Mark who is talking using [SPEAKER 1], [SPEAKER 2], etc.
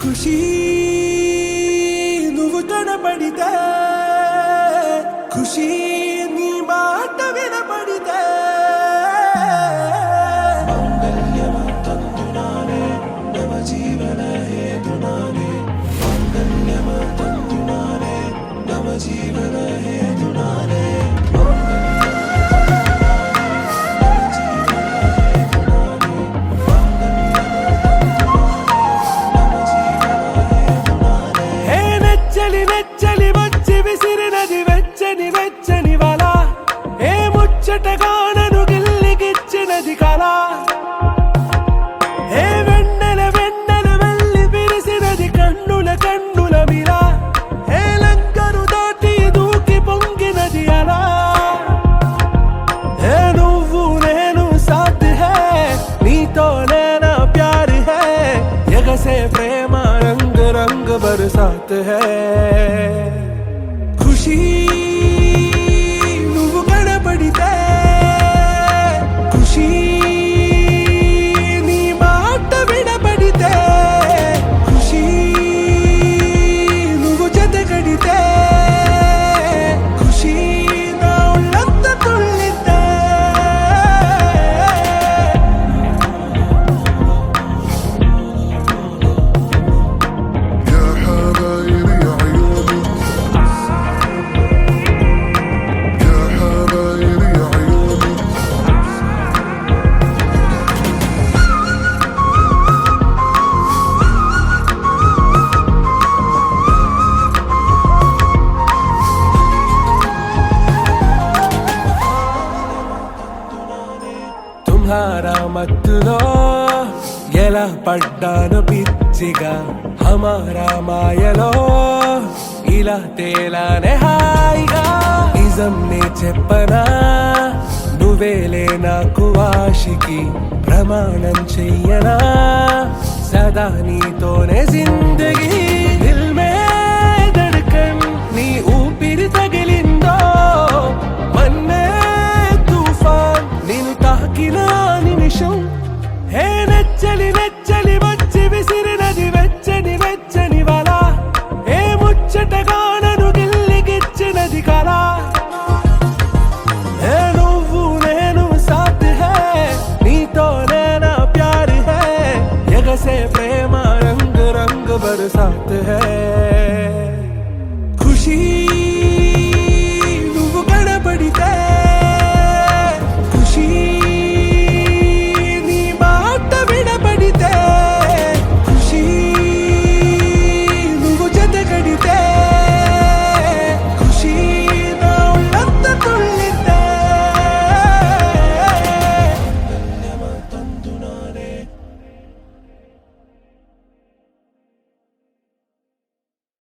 [SPEAKER 1] ఖుషీ నువ్వు కనబడితే ఖుషీ నీ మాట వినబడితే మంగళ్యమంతందునానే నవజీవన హేతునానే మంగళ్యమంతందునానే నవజీవన హేతునానే వెచ్చని వచ్చి విసిరినది వెచ్చని వెచ్చని వల ఏ ముచ్చటగానను గిల్లికిచ్చినది కళ ఏ వెన్నెల వెన్నెల వెళ్ళి విరిసినది కన్నుల కన్నుల మిల ఏ లంకరు దాటి దూకి పొంగినది అలా ఏ నువ్వు నేను సాథ్ హై నీతో నేనా ప్యార్ హై ఎగసే ప్రేమ రంగ్ రంగ్ బరసాత్ హై ఖుషీ నువ్వు కనబడితే ఖుషీ నీ మాట వినబడితే ఖుషీ నువ్వు జతగడితే ఖుషీ నా ఒళ్ళంతా తుళ్ళితే తుమ్హారా మత్తులో ఎలా పడ్డాను పిచ్చిగా హమారా మాయలో ఇలా తేలానే హాయిగా నిజం నే చెప్పనా నువ్వేలే నాకు ఆశికి ప్రమాణం చెయ్యనా సదా నీతోనే జిందగీ దిల్ మే ధడ్కన్ నీ ఊపిరి తగిలిందో మన్నే తుఫాన్ నేను తాకిన నిమిషం హే నెచ్చలి నెచ్చలి వచ్చి విసిరినది వెచ్చని వెచ్చని వల ఏ ముచ్చటగానను గిల్లికిచ్చినది కళ ఏ నువ్వు నేను సాథ్ హై నీతో నేనా ప్యార్ హై ఎగసే ప్రేమ రంగ్ రంగ్ బరసాత్ హై